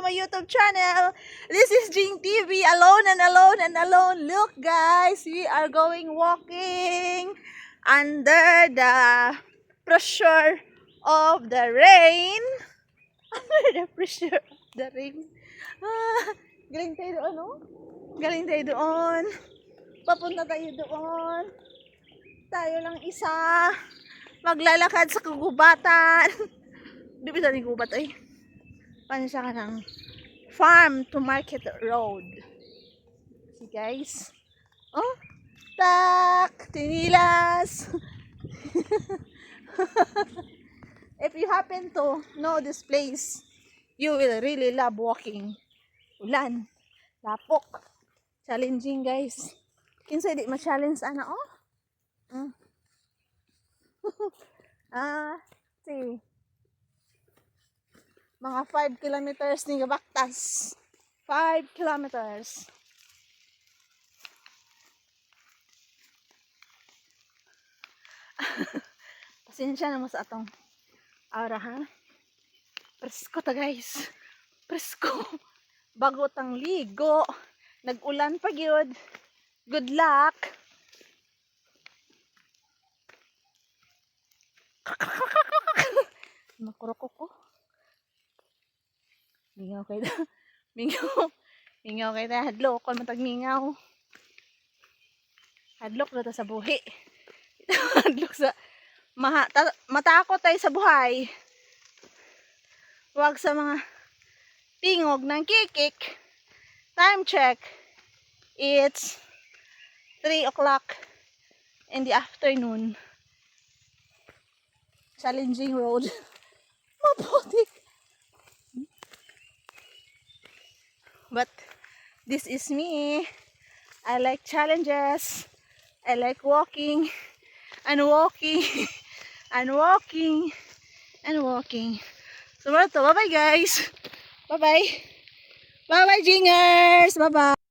my YouTube channel. This is Jing TV, alone and alone and alone. Look guys, we are going walking under the pressure of the rain. Under the pressure of the rain. Galing tayo doon, no? Galing tayo doon. Papunta tayo doon. Tayo lang isa. Maglalakad sa kagubatan. Di ba sa gubat ay? Paano siya ka ng farm to market road. See guys? Oh, tak! Tinilas! If you happen to know this place, you will really love walking. Ulan, lapok, challenging guys. Kinsa di ma-challenge ana oh? See. Mga 5 kilometers ni Gabaktas. 5 kilometers. Pasensya na mo sa atong aura ha. Presko ta guys. Presko. Bago tang ligo. Nag-ulan pa gyud. Good luck. Makuroko ko. Mingaw kay da. Mingaw kay da. Hadlok kon matag mingaw. Hadlok na ta sa buhi. Hadlok sa matakot tayo sa buhay. Huwag sa mga tingog ng kikik. Time check. It's 3 o'clock in the afternoon. Challenging road. Maputik. But this is me. I like challenges. I like walking and walking and walking and walking. So bye bye guys. Bye bye. Bye bye Jingers. Bye bye.